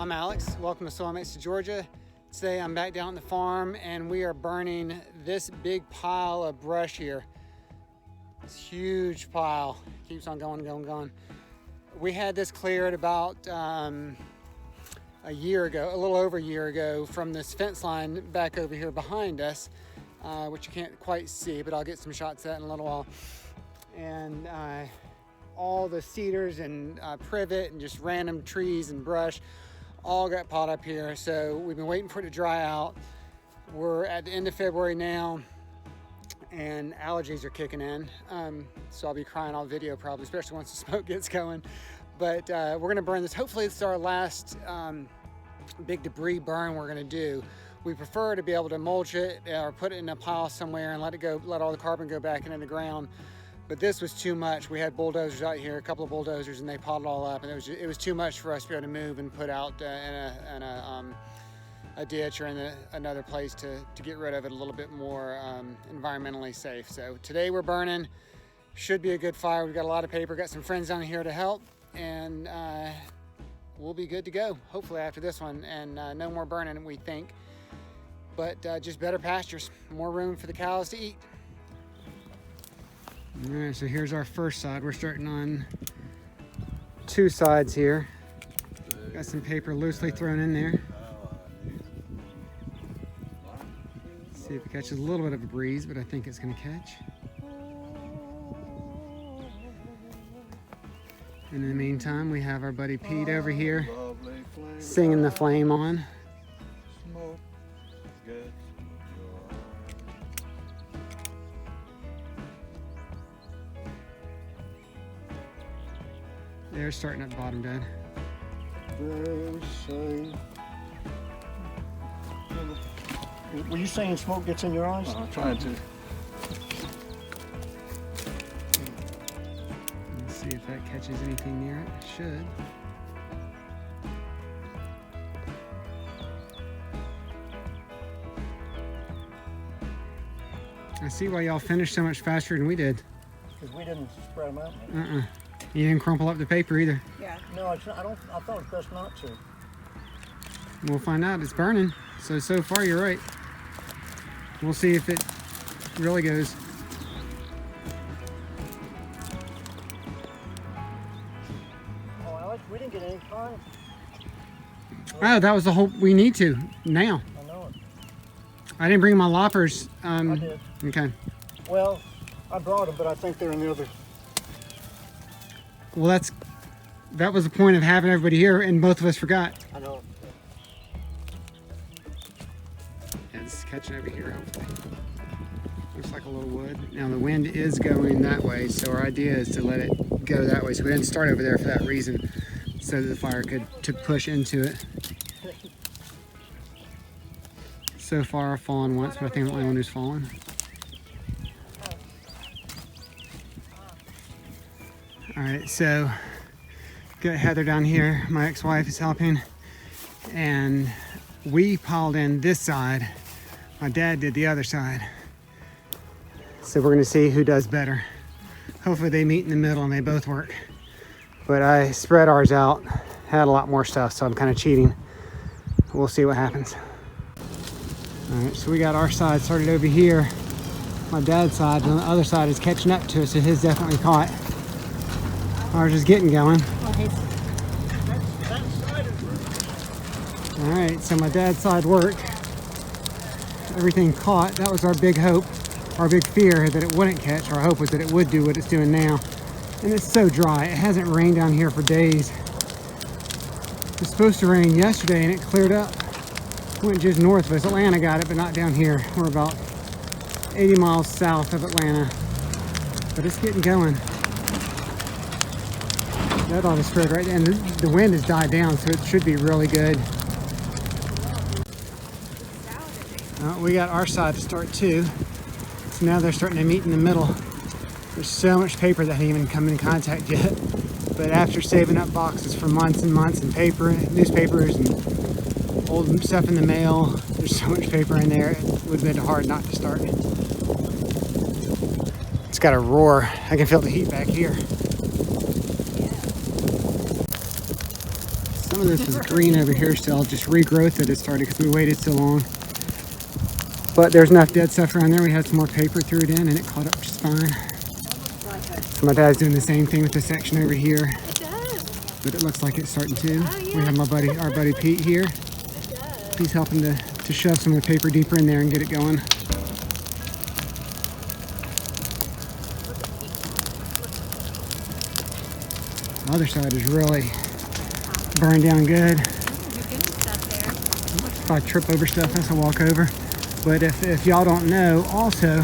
I'm Alex. Welcome to Soil Mates of Georgia. Today I'm back down at the farm and we are burning this big pile of brush here. This huge pile. Keeps on going. We had this cleared about a year ago, a little over a year ago, from this fence line back over here behind us, which you can't quite see, but I'll get some shots of that in a little while. And all the cedars and privet and just random trees and brush all got piled up here. So we've been waiting for it to dry out. We're at the end of February now and allergies are kicking in. So I'll be crying all video probably, especially once the smoke gets going. But we're gonna burn this. Hopefully it's our last big debris burn we're gonna do. We prefer to be able to mulch it or put it in a pile somewhere and let it go, let all the carbon go back into the ground. But this was too much. We had bulldozers out here, a couple of bulldozers, and they piled it all up. And it was too much for us to be able to move and put out in a ditch or in another place to get rid of it a little bit more environmentally safe. So today we're burning. Should be a good fire. We've got a lot of paper, got some friends down here to help, and we'll be good to go, hopefully after this one. And no more burning, we think. But just better pastures, more room for the cows to eat. All right, so here's our first side. We're starting on two sides here. Got some paper loosely thrown in there. See if it catches a little bit of a breeze, but I think it's gonna catch. And in the meantime, we have our buddy Pete over here singing the flame on. They're starting at the bottom, Dad. Were you saying smoke gets in your eyes? I'm trying to. Let's see if that catches anything near it. It should. I see why y'all finished so much faster than we did. Because we didn't spread them out. You didn't crumple up the paper either. Yeah. No, I thought it was best not to. We'll find out. It's burning. So far you're right. We'll see if it really goes. Oh, Alex, we didn't get any fire. Oh, that was the whole, we need to, now. I know it. I didn't bring my loppers. I did. Okay. Well, I brought them, but I think they're in the other. Well, that was the point of having everybody here, and both of us forgot. I know. Yeah, it's catching over here, hopefully. Looks like a little wood. Now the wind is going that way, so our idea is to let it go that way. So we didn't start over there for that reason, so that the fire could push into it. So far I've fallen once, but I think I'm the only one who's fallen. All right, so got Heather down here. My ex-wife is helping, and we piled in this side. My dad did the other side. So we're gonna see who does better. Hopefully they meet in the middle and they both work. But I spread ours out, had a lot more stuff, so I'm kind of cheating. We'll see what happens. All right, so we got our side started over here. My dad's side on the other side is catching up to us, so his definitely caught. Ours is getting going. All right, so my dad's side worked. Everything caught. That was our big hope, our big fear that it wouldn't catch. Our hope was that it would do what it's doing now. And it's so dry. It hasn't rained down here for days. It was supposed to rain yesterday and it cleared up. Went just north of us. Atlanta got it, but not down here. We're about 80 miles south of Atlanta. But it's getting going. That ought to spread right, and the wind has died down, so it should be really good. We got our side to start too. So now they're starting to meet in the middle. There's so much paper that hasn't even come in contact yet. But after saving up boxes for months and months and paper, newspapers and old stuff in the mail, there's so much paper in there, it would have been hard not to start. It's got a roar. I can feel the heat back here. Some of this is green over here still, just regrowth that it started because we waited so long. But there's enough dead stuff around there. We had some more paper, threw it in, and it caught up just fine. So my dad's doing the same thing with this section over here. It does. But it looks like it's starting to. Oh, yeah. We have our buddy Pete here. It does. He's helping to shove some of the paper deeper in there and get it going. The other side is really burned down good. You're getting stuff there. If I trip over stuff, that's a walk over. But if y'all don't know, also,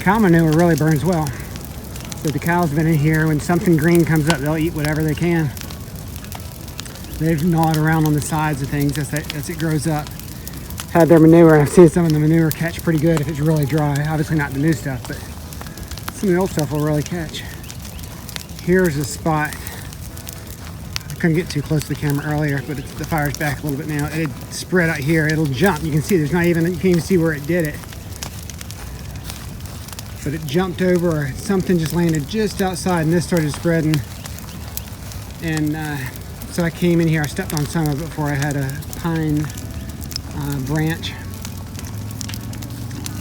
cow manure really burns well. So the cows have been in here. When something green comes up, they'll eat whatever they can. They've gnawed around on the sides of things as it grows up. Had their manure. I've seen some of the manure catch pretty good if it's really dry. Obviously not the new stuff, but some of the old stuff will really catch. Here's a spot. I couldn't get too close to the camera earlier, but the fire's back a little bit now. It spread out here. It'll jump. You can see you can't even see where it did it. But it jumped over, or something just landed just outside, and this started spreading. And so I came in here. I stepped on some of it before. I had a pine branch,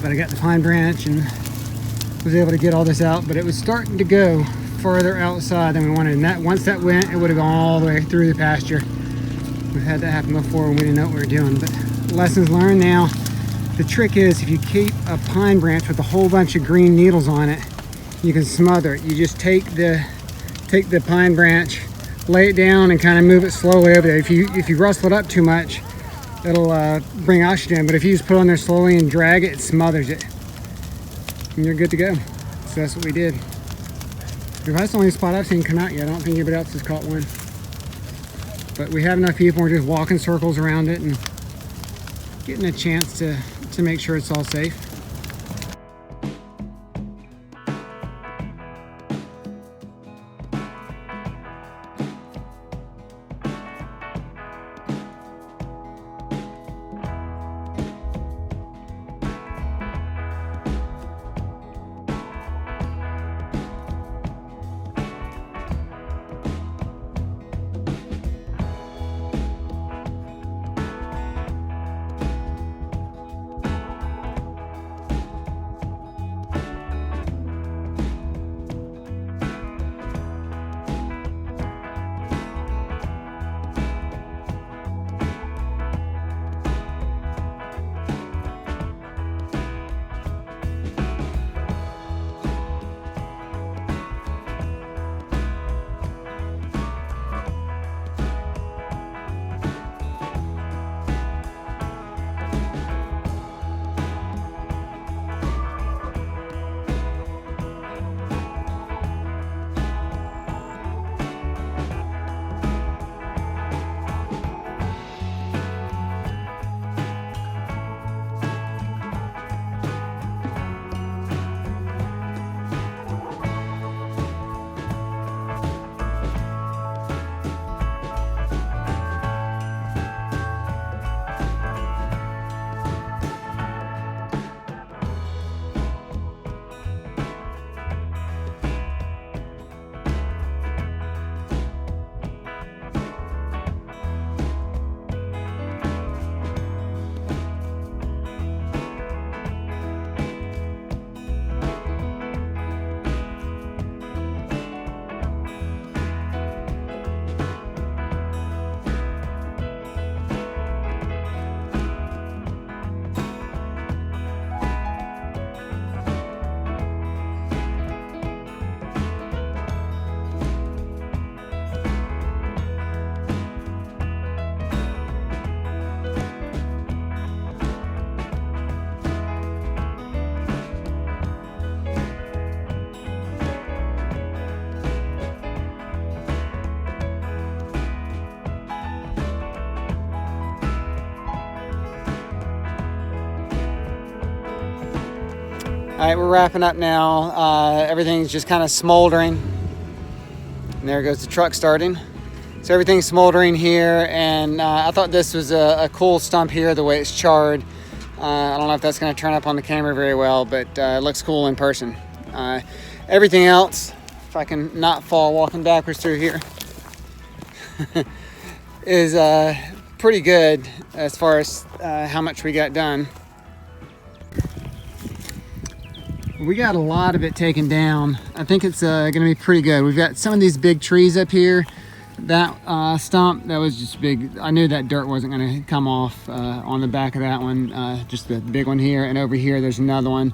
but I got the pine branch and was able to get all this out. But it was starting to go further outside than we wanted, and that once that went, it would have gone all the way through the pasture. We've had that happen before when we didn't know what we were doing. But lessons learned now. The trick is, if you keep a pine branch with a whole bunch of green needles on it, you can smother it. You just take the pine branch, lay it down, and kind of move it slowly over there. If you rustle it up too much, it'll bring oxygen. But if you just put it on there slowly and drag it, it smothers it, and you're good to go. So that's what we did. That's the only spot I've seen come out yet. I don't think anybody else has caught one. But we have enough people. We're just walking circles around it and getting a chance to make sure it's all safe. All right, we're wrapping up now. Everything's just kind of smoldering. And there goes the truck starting. So everything's smoldering here, and I thought this was a cool stump here, the way it's charred. I don't know if that's going to turn up on the camera very well, but it looks cool in person. Everything else, if I can not fall walking backwards through here, is pretty good as far as how much we got done. We got a lot of it taken down. I think it's gonna be pretty good. We've got some of these big trees up here. That stump, that was just big. I knew that dirt wasn't gonna come off on the back of that one, just the big one here. And over here, there's another one.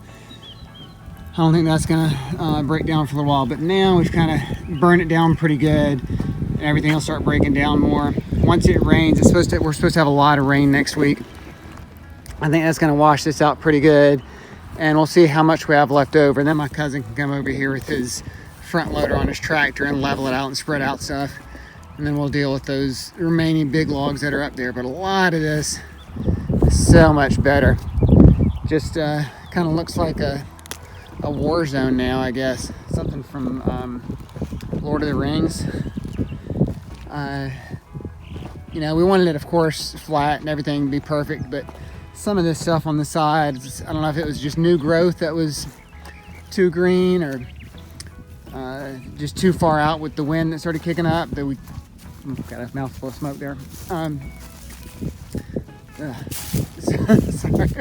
I don't think that's gonna break down for a little while, but now we've kind of burned it down pretty good. And everything will start breaking down more. Once it rains, we're supposed to have a lot of rain next week. I think that's gonna wash this out pretty good. And we'll see how much we have left over. And then my cousin can come over here with his front loader on his tractor and level it out and spread out stuff. And then we'll deal with those remaining big logs that are up there. But a lot of this is so much better. Just kind of looks like a war zone now, I guess. Something from Lord of the Rings. You know, we wanted it, of course, flat and everything to be perfect, but some of this stuff on the sides, I don't know if it was just new growth that was too green or just too far out with the wind that started kicking up. That we got a mouthful of smoke there. Sorry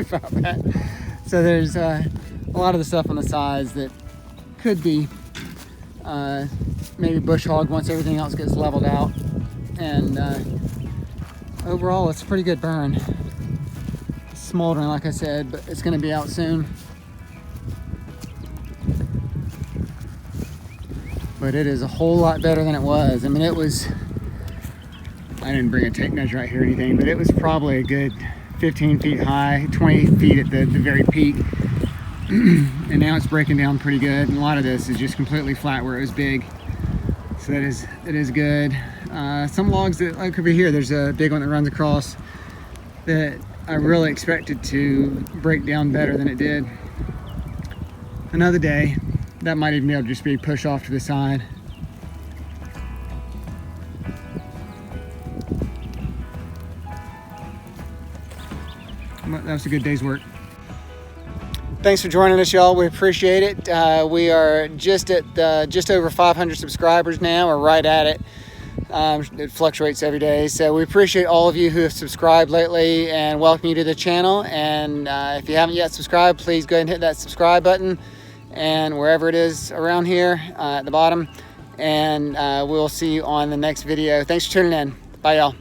about that. So there's a lot of the stuff on the sides that could be maybe bush hog once everything else gets leveled out. And overall, it's a pretty good burn. Smoldering, like I said, but it's going to be out soon. But it is a whole lot better than it was. I mean, it was, I didn't bring a tape measure right here or anything, but it was probably a good 15 feet high, 20 feet at the very peak. And now it's breaking down pretty good. And a lot of this is just completely flat where it was big. So that is good. Some logs that, like over here, there's a big one that runs across that I really expected to break down better than it did. Another day, that might even be able to just be pushed off to the side. That was a good day's work. Thanks for joining us, y'all. We appreciate it. We are just at just over 500 subscribers now, or right at it. It fluctuates every day. So we appreciate all of you who have subscribed lately and welcome you to the channel. And if you haven't yet subscribed, please go ahead and hit that subscribe button and wherever it is around here at the bottom. And we'll see you on the next video. Thanks for tuning in. Bye, y'all.